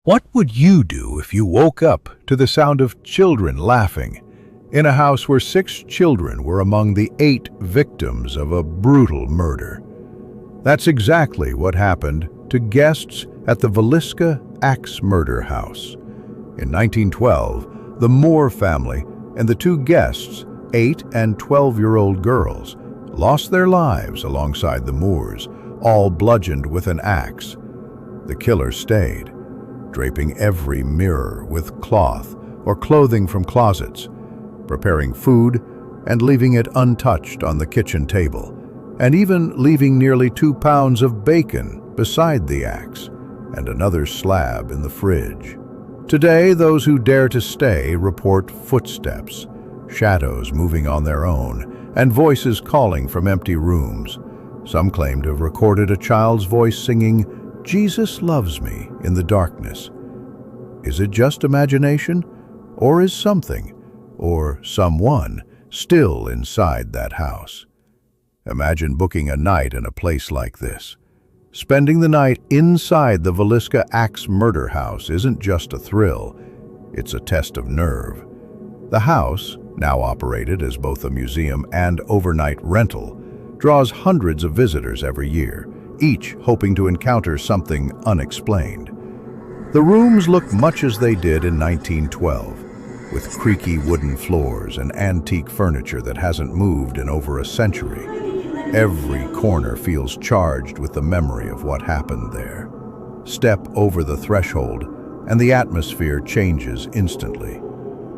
What would you do if you woke up to the sound of children laughing in a house where 6 children were among the 8 victims of a brutal murder? That's exactly what happened to guests at the Villisca Axe Murder House. In 1912, the Moore family and the 2 guests, 8 and 12-year-old girls, lost their lives alongside the Moores, all bludgeoned with an axe. The killer stayed, draping every mirror with cloth or clothing from closets, preparing food and leaving it untouched on the kitchen table, and even leaving nearly 2 pounds of bacon beside the axe and another slab in the fridge. Today, those who dare to stay report footsteps, shadows moving on their own, and voices calling from empty rooms. Some claim to have recorded a child's voice singing, "Jesus loves me," in the darkness. Is it just imagination, or is something, or someone, still inside that house? Imagine booking a night in a place like this. Spending the night inside the Villisca Axe Murder House isn't just a thrill, it's a test of nerve. The house, now operated as both a museum and overnight rental, draws hundreds of visitors every year, each hoping to encounter something unexplained. The rooms look much as they did in 1912, with creaky wooden floors and antique furniture that hasn't moved in over a century. Every corner feels charged with the memory of what happened there. Step over the threshold, and the atmosphere changes instantly.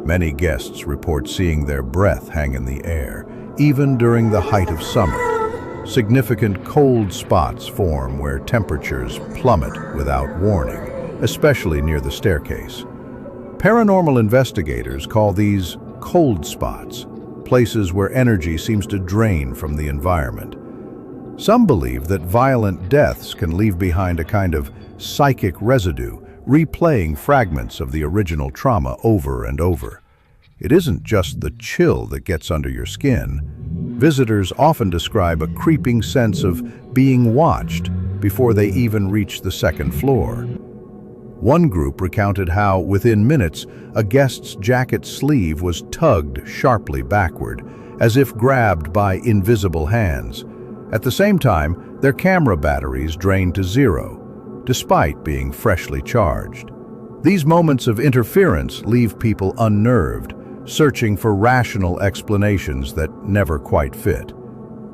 Many guests report seeing their breath hang in the air, even during the height of summer. Significant cold spots form where temperatures plummet without warning, especially near the staircase. Paranormal investigators call these cold spots, places where energy seems to drain from the environment. Some believe that violent deaths can leave behind a kind of psychic residue, replaying fragments of the original trauma over and over. It isn't just the chill that gets under your skin. Visitors often describe a creeping sense of being watched before they even reach the second floor. One group recounted how, within minutes, a guest's jacket sleeve was tugged sharply backward, as if grabbed by invisible hands. At the same time, their camera batteries drained to zero, despite being freshly charged. These moments of interference leave people unnerved, searching for rational explanations that never quite fit.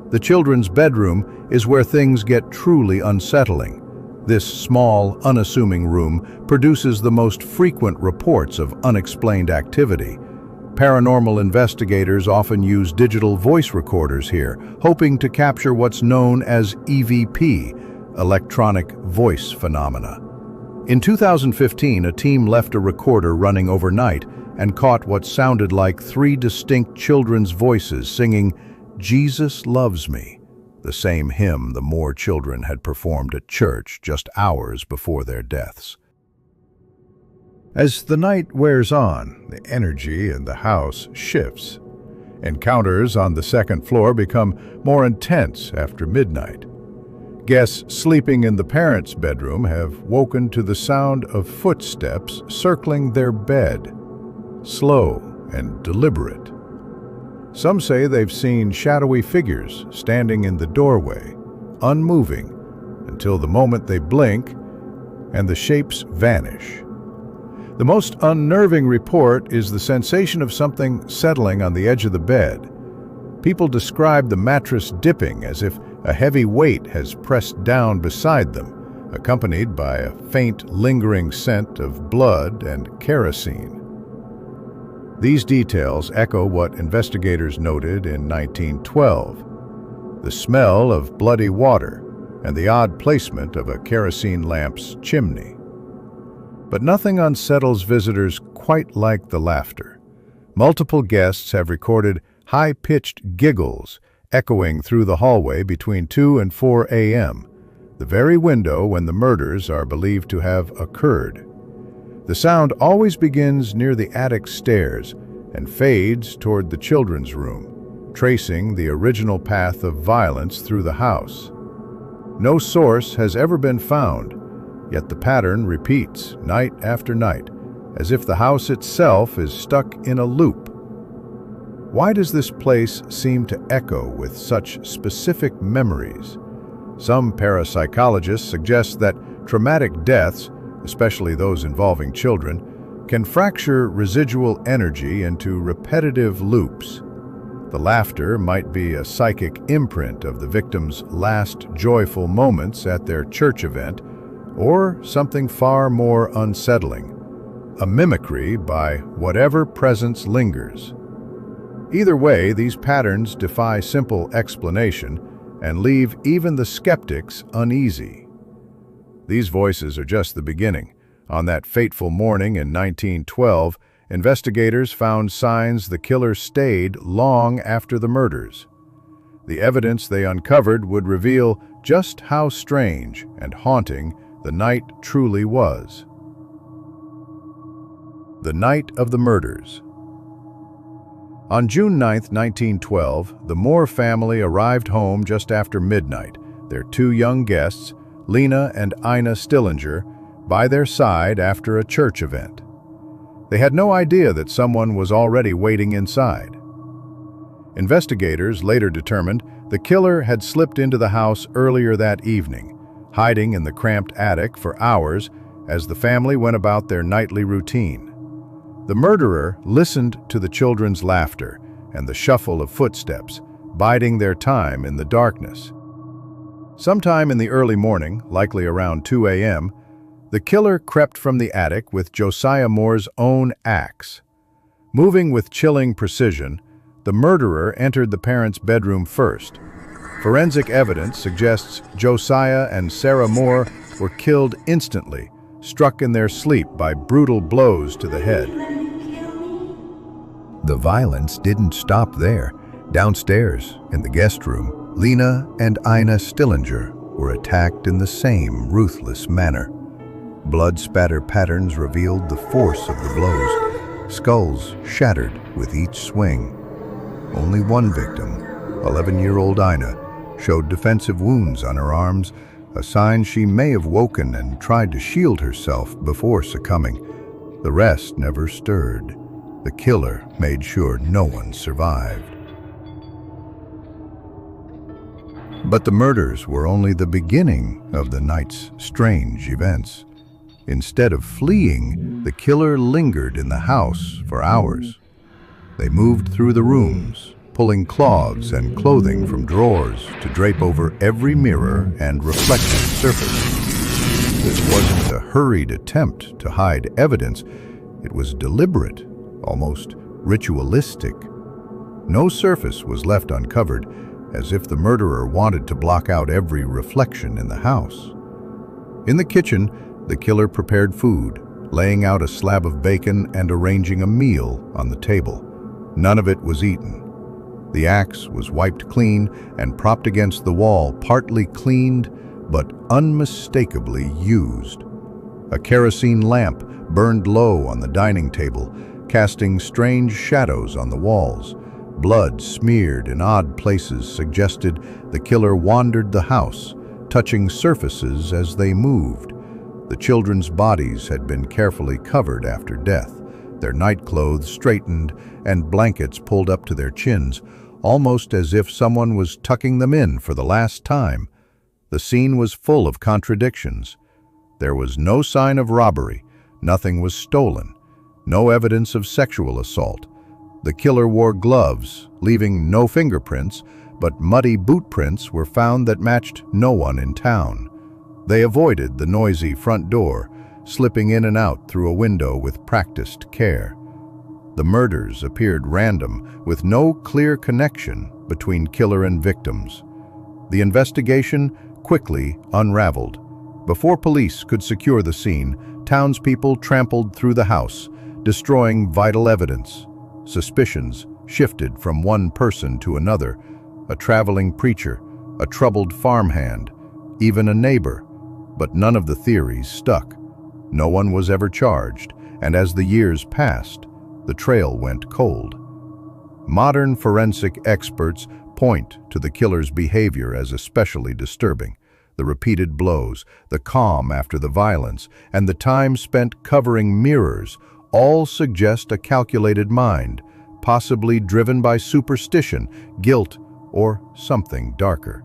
The children's bedroom is where things get truly unsettling. This small, unassuming room produces the most frequent reports of unexplained activity. Paranormal investigators often use digital voice recorders here, hoping to capture what's known as EVP, electronic voice phenomena. In 2015, a team left a recorder running overnight and caught what sounded like 3 distinct children's voices singing, "Jesus loves me," the same hymn the Moore children had performed at church just hours before their deaths. As the night wears on, the energy in the house shifts. Encounters on the second floor become more intense after midnight. Guests sleeping in the parents' bedroom have woken to the sound of footsteps circling their bed, slow and deliberate. Some say they've seen shadowy figures standing in the doorway, unmoving, until the moment they blink and the shapes vanish. The most unnerving report is the sensation of something settling on the edge of the bed. People describe the mattress dipping as if a heavy weight has pressed down beside them, accompanied by a faint, lingering scent of blood and kerosene. These details echo what investigators noted in 1912, the smell of bloody water and the odd placement of a kerosene lamp's chimney. But nothing unsettles visitors quite like the laughter. Multiple guests have recorded high-pitched giggles echoing through the hallway between 2 and 4 a.m., the very window when the murders are believed to have occurred. The sound always begins near the attic stairs and fades toward the children's room, tracing the original path of violence through the house. No source has ever been found, Yet the pattern repeats night after night, as if the house itself is stuck in a loop. Why does this place seem to echo with such specific memories? Some parapsychologists suggest that traumatic deaths, especially those involving children, can fracture residual energy into repetitive loops. The laughter might be a psychic imprint of the victim's last joyful moments at their church event, or something far more unsettling, a mimicry by whatever presence lingers. Either way, these patterns defy simple explanation and leave even the skeptics uneasy. These voices are just the beginning. On that fateful morning in 1912, investigators found signs the killer stayed long after the murders. The evidence they uncovered would reveal just how strange and haunting the night truly was. The night of the murders. On June 9, 1912, the Moore family arrived home just after midnight, their two young guests, Lena and Ina Stillinger, by their side after a church event. They had no idea that someone was already waiting inside. Investigators later determined the killer had slipped into the house earlier that evening, hiding in the cramped attic for hours as the family went about their nightly routine. The murderer listened to the children's laughter and the shuffle of footsteps, biding their time in the darkness. Sometime in the early morning, likely around 2 a.m., the killer crept from the attic with Josiah Moore's own axe. Moving with chilling precision, the murderer entered the parents' bedroom first. Forensic evidence suggests Josiah and Sarah Moore were killed instantly, struck in their sleep by brutal blows to the head. The violence didn't stop there. Downstairs, in the guest room, Lena and Ina Stillinger were attacked in the same ruthless manner. Blood spatter patterns revealed the force of the blows, skulls shattered with each swing. Only one victim, 11-year-old Ina, showed defensive wounds on her arms, a sign she may have woken and tried to shield herself before succumbing. The rest never stirred. The killer made sure no one survived. But the murders were only the beginning of the night's strange events. Instead of fleeing, the killer lingered in the house for hours. They moved through the rooms, pulling cloths and clothing from drawers to drape over every mirror and reflective surface. This wasn't a hurried attempt to hide evidence. It was deliberate, almost ritualistic. No surface was left uncovered, as if the murderer wanted to block out every reflection in the house. In the kitchen, the killer prepared food, laying out a slab of bacon and arranging a meal on the table. None of it was eaten. The axe was wiped clean and propped against the wall, partly cleaned but unmistakably used. A kerosene lamp burned low on the dining table, casting strange shadows on the walls. Blood smeared in odd places suggested the killer wandered the house, touching surfaces as they moved. The children's bodies had been carefully covered after death, their nightclothes straightened and blankets pulled up to their chins, almost as if someone was tucking them in for the last time. The scene was full of contradictions. There was no sign of robbery, nothing was stolen, no evidence of sexual assault. The killer wore gloves, leaving no fingerprints, but muddy boot prints were found that matched no one in town. They avoided the noisy front door, slipping in and out through a window with practiced care. The murders appeared random, with no clear connection between killer and victims. The investigation quickly unraveled. Before police could secure the scene, townspeople trampled through the house, destroying vital evidence. Suspicions shifted from one person to another, a traveling preacher, a troubled farmhand, even a neighbor. But none of the theories stuck. No one was ever charged, and as the years passed, the trail went cold. Modern forensic experts point to the killer's behavior as especially disturbing. The repeated blows, the calm after the violence, and the time spent covering mirrors all suggest a calculated mind, possibly driven by superstition, guilt, or something darker.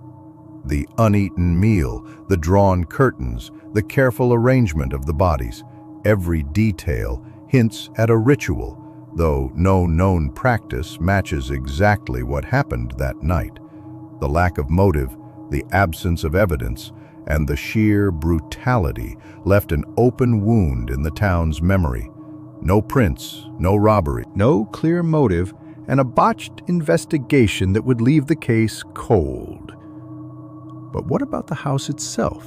The uneaten meal, the drawn curtains, the careful arrangement of the bodies, every detail hints at a ritual, though no known practice matches exactly what happened that night. The lack of motive, the absence of evidence, and the sheer brutality left an open wound in the town's memory. No prints, no robbery, no clear motive, and a botched investigation that would leave the case cold. But what about the house itself?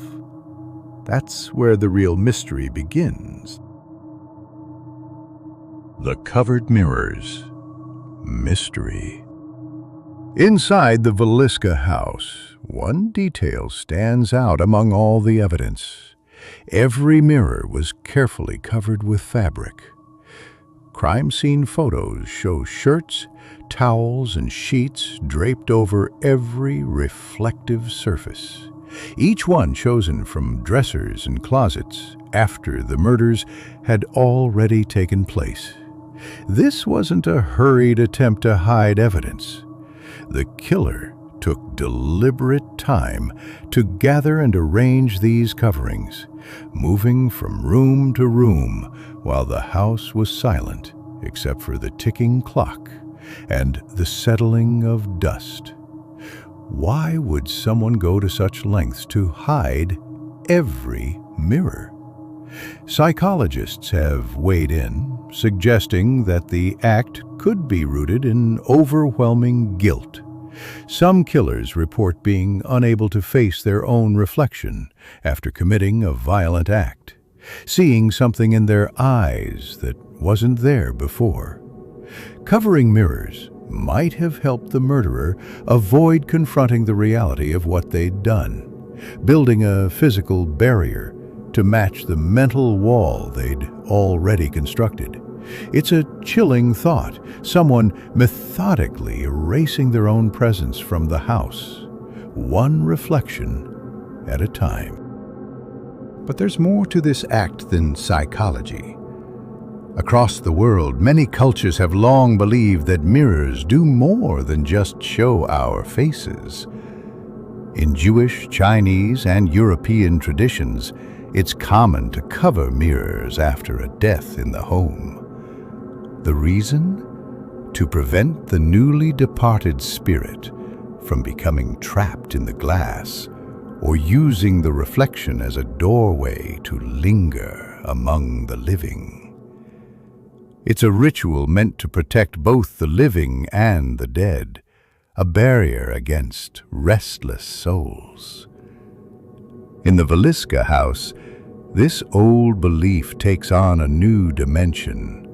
That's where the real mystery begins. The covered mirrors. Mystery. Inside the Villisca house, one detail stands out among all the evidence. Every mirror was carefully covered with fabric. Crime scene photos show shirts, towels, and sheets draped over every reflective surface. Each one chosen from dressers and closets after the murders had already taken place. This wasn't a hurried attempt to hide evidence. The killer took deliberate time to gather and arrange these coverings, moving from room to room while the house was silent except for the ticking clock and the settling of dust. Why would someone go to such lengths to hide every mirror? Psychologists have weighed in, suggesting that the act could be rooted in overwhelming guilt. Some killers report being unable to face their own reflection after committing a violent act, seeing something in their eyes that wasn't there before. Covering mirrors might have helped the murderer avoid confronting the reality of what they'd done, building a physical barrier to match the mental wall they'd already constructed. It's a chilling thought, someone methodically erasing their own presence from the house, one reflection at a time. But there's more to this act than psychology. Across the world, many cultures have long believed that mirrors do more than just show our faces. In Jewish, Chinese, and European traditions, it's common to cover mirrors after a death in the home. The reason? To prevent the newly departed spirit from becoming trapped in the glass or using the reflection as a doorway to linger among the living. It's a ritual meant to protect both the living and the dead, a barrier against restless souls. In the Villisca house, this old belief takes on a new dimension.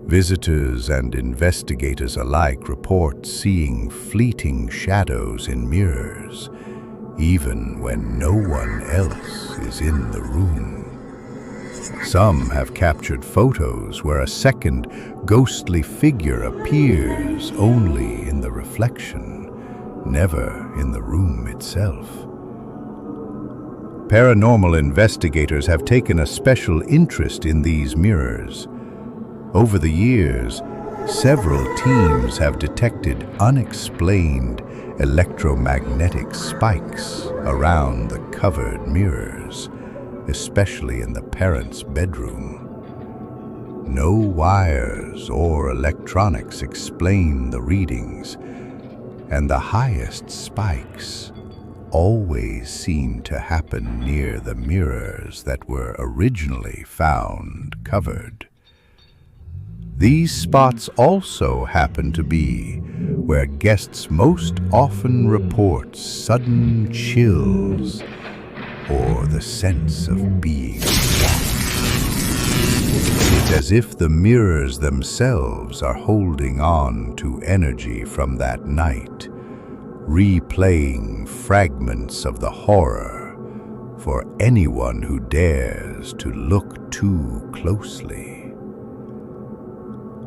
Visitors and investigators alike report seeing fleeting shadows in mirrors, even when no one else is in the room. Some have captured photos where a second ghostly figure appears only in the reflection, never in the room itself. Paranormal investigators have taken a special interest in these mirrors. Over the years, several teams have detected unexplained electromagnetic spikes around the covered mirrors, especially in the parents' bedroom. No wires or electronics explain the readings, and the highest spikes always seem to happen near the mirrors that were originally found covered. These spots also happen to be where guests most often report sudden chills or the sense of being watched. It's as if the mirrors themselves are holding on to energy from that night, replaying fragments of the horror for anyone who dares to look too closely.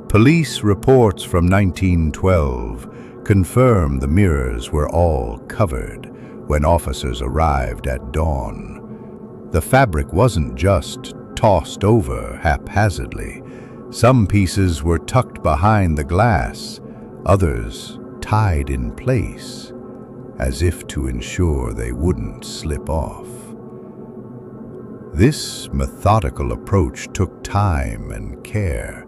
Police reports from 1912 confirm the mirrors were all covered, when officers arrived at dawn. The fabric wasn't just tossed over haphazardly. Some pieces were tucked behind the glass, others tied in place, as if to ensure they wouldn't slip off. This methodical approach took time and care,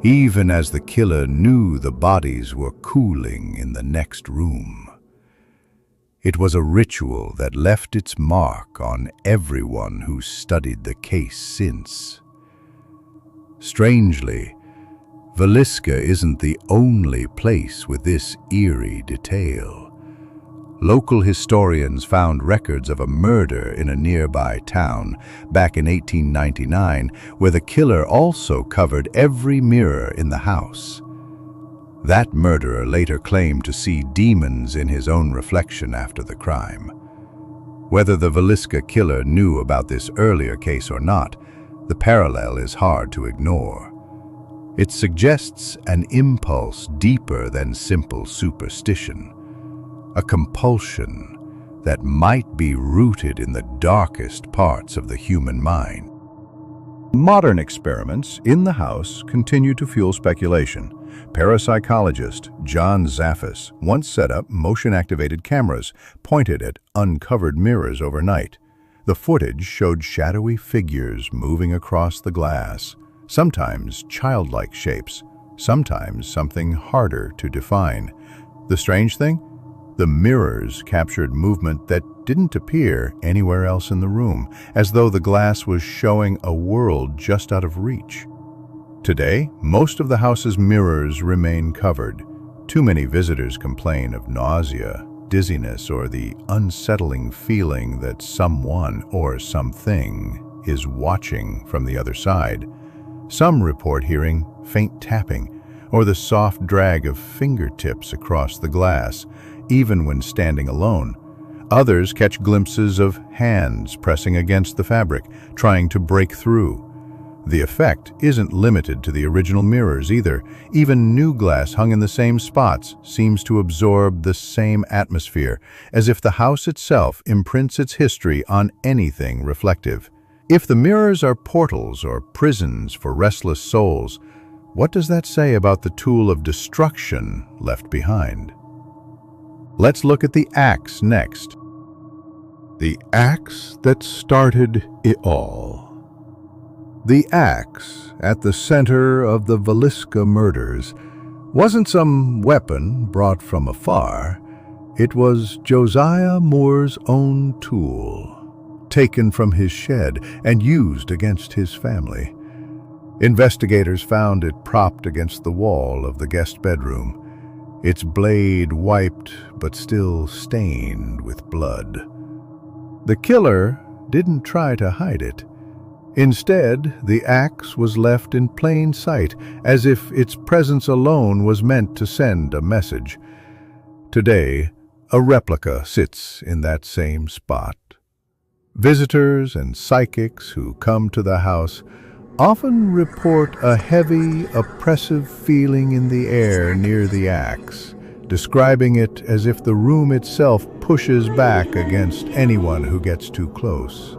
even as the killer knew the bodies were cooling in the next room. It was a ritual that left its mark on everyone who studied the case since. Strangely, Villisca isn't the only place with this eerie detail. Local historians found records of a murder in a nearby town back in 1899, where the killer also covered every mirror in the house. That murderer later claimed to see demons in his own reflection after the crime. Whether the Villisca killer knew about this earlier case or not, the parallel is hard to ignore. It suggests an impulse deeper than simple superstition, a compulsion that might be rooted in the darkest parts of the human mind. Modern experiments in the house continue to fuel speculation. Parapsychologist John Zaffis once set up motion-activated cameras pointed at uncovered mirrors overnight. The footage showed shadowy figures moving across the glass, sometimes childlike shapes, sometimes something harder to define. The strange thing? The mirrors captured movement that didn't appear anywhere else in the room, as though the glass was showing a world just out of reach. Today, most of the house's mirrors remain covered. Too many visitors complain of nausea, dizziness, or the unsettling feeling that someone or something is watching from the other side. Some report hearing faint tapping or the soft drag of fingertips across the glass, even when standing alone. Others catch glimpses of hands pressing against the fabric, trying to break through. The effect isn't limited to the original mirrors either. Even new glass hung in the same spots seems to absorb the same atmosphere, as if the house itself imprints its history on anything reflective. If the mirrors are portals or prisons for restless souls, what does that say about the tool of destruction left behind? Let's look at the axe next. The axe that started it all. The axe at the center of the Villisca murders wasn't some weapon brought from afar. It was Josiah Moore's own tool, taken from his shed and used against his family. Investigators found it propped against the wall of the guest bedroom, its blade wiped but still stained with blood. The killer didn't try to hide it. Instead, the axe was left in plain sight, as if its presence alone was meant to send a message. Today, a replica sits in that same spot. Visitors and psychics who come to the house often report a heavy, oppressive feeling in the air near the axe, describing it as if the room itself pushes back against anyone who gets too close.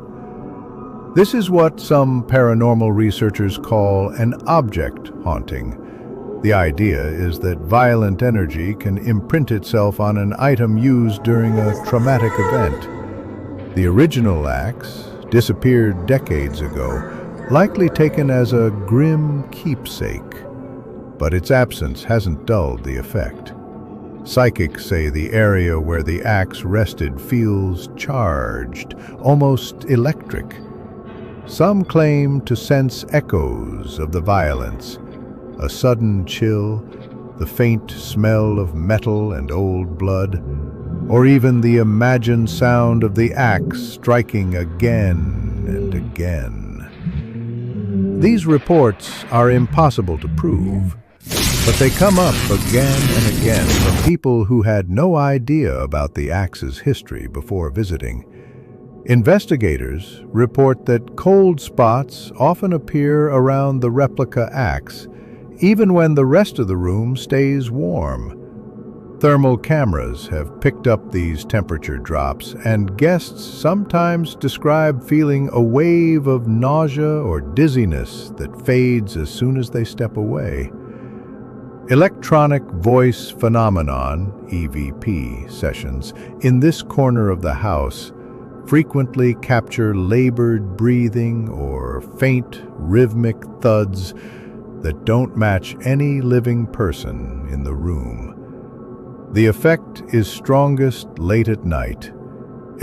This is what some paranormal researchers call an object haunting. The idea is that violent energy can imprint itself on an item used during a traumatic event. The original axe disappeared decades ago, likely taken as a grim keepsake, but its absence hasn't dulled the effect. Psychics say the area where the axe rested feels charged, almost electric. Some claim to sense echoes of the violence, a sudden chill, the faint smell of metal and old blood, or even the imagined sound of the axe striking again and again. These reports are impossible to prove, but they come up again and again from people who had no idea about the axe's history before visiting. Investigators report that cold spots often appear around the replica axe, even when the rest of the room stays warm. Thermal cameras have picked up these temperature drops, and guests sometimes describe feeling a wave of nausea or dizziness that fades as soon as they step away. Electronic voice phenomenon, EVP, sessions in this corner of the house frequently capture labored breathing or faint rhythmic thuds that don't match any living person in the room. The effect is strongest late at night,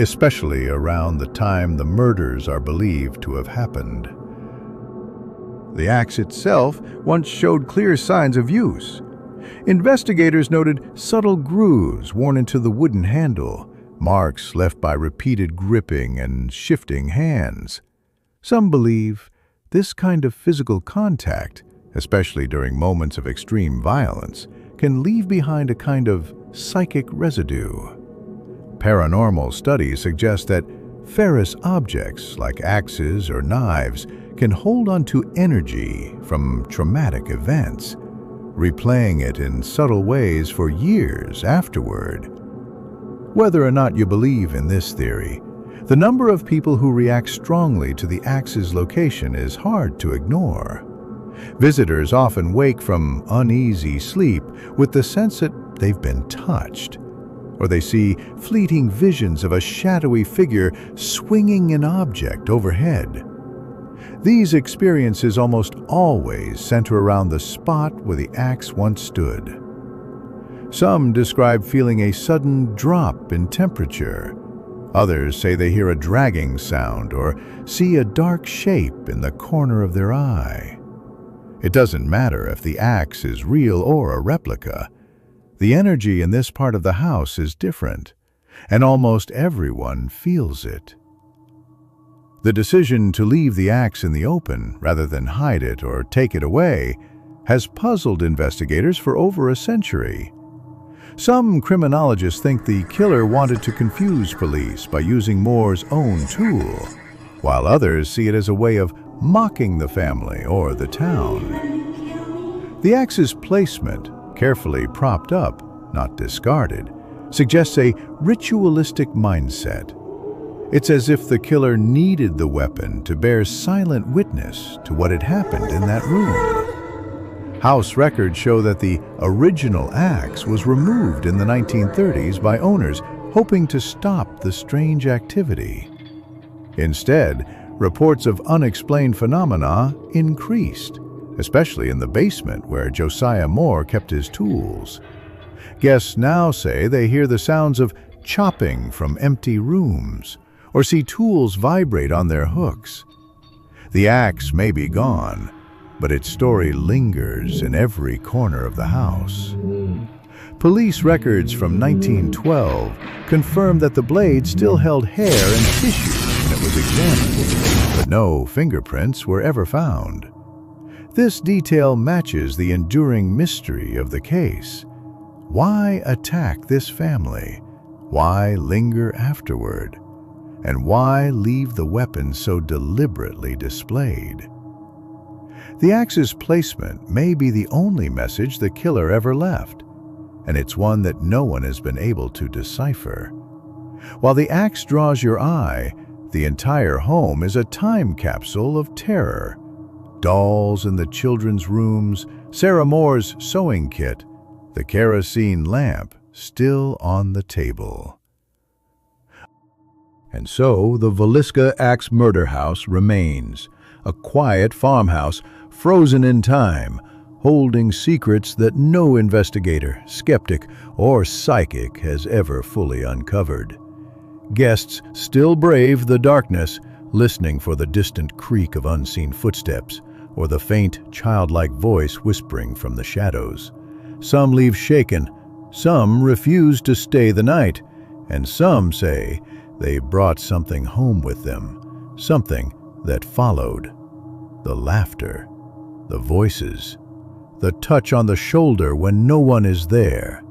especially around the time the murders are believed to have happened. The axe itself once showed clear signs of use. Investigators noted subtle grooves worn into the wooden handle, marks left by repeated gripping and shifting hands. Some believe this kind of physical contact, especially during moments of extreme violence, can leave behind a kind of psychic residue. Paranormal studies suggest that ferrous objects like axes or knives can hold on to energy from traumatic events, replaying it in subtle ways for years afterward. Whether or not you believe in this theory, the number of people who react strongly to the axe's location is hard to ignore. Visitors often wake from uneasy sleep with the sense that they've been touched, or they see fleeting visions of a shadowy figure swinging an object overhead. These experiences almost always center around the spot where the axe once stood. Some describe feeling a sudden drop in temperature. Others say they hear a dragging sound or see a dark shape in the corner of their eye. It doesn't matter if the axe is real or a replica. The energy in this part of the house is different, and almost everyone feels it. The decision to leave the axe in the open rather than hide it or take it away has puzzled investigators for over a century. Some criminologists think the killer wanted to confuse police by using Moore's own tool, while others see it as a way of mocking the family or the town. The axe's placement, carefully propped up, not discarded, suggests a ritualistic mindset. It's as if the killer needed the weapon to bear silent witness to what had happened in that room. House records show that the original axe was removed in the 1930s by owners hoping to stop the strange activity. Instead, reports of unexplained phenomena increased, especially in the basement where Josiah Moore kept his tools. Guests now say they hear the sounds of chopping from empty rooms or see tools vibrate on their hooks. The axe may be gone, but its story lingers in every corner of the house. Police records from 1912 confirm that the blade still held hair and tissue when it was examined, but no fingerprints were ever found. This detail matches the enduring mystery of the case. Why attack this family? Why linger afterward? And why leave the weapon so deliberately displayed? The axe's placement may be the only message the killer ever left, and it's one that no one has been able to decipher. While the axe draws your eye, the entire home is a time capsule of terror. Dolls in the children's rooms, Sarah Moore's sewing kit, the kerosene lamp still on the table. And so the Villisca Axe Murder House remains, a quiet farmhouse frozen in time, holding secrets that no investigator, skeptic, or psychic has ever fully uncovered. Guests still brave the darkness, listening for the distant creak of unseen footsteps or the faint, childlike voice whispering from the shadows. Some leave shaken, some refuse to stay the night, and some say they brought something home with them, something that followed. The laughter, the voices, the touch on the shoulder when no one is there.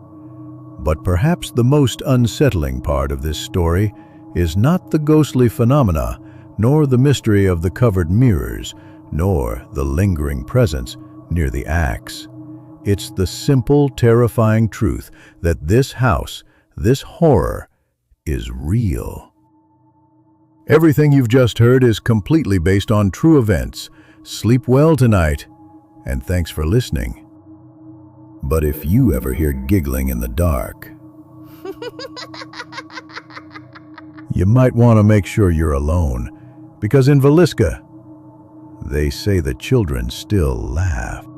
But perhaps the most unsettling part of this story is not the ghostly phenomena, nor the mystery of the covered mirrors, nor the lingering presence near the axe. It's the simple, terrifying truth that this house, this horror, is real. Everything you've just heard is completely based on true events. Sleep well tonight, and thanks for listening. But if you ever hear giggling in the dark, you might want to make sure you're alone, because in Villisca, they say the children still laugh.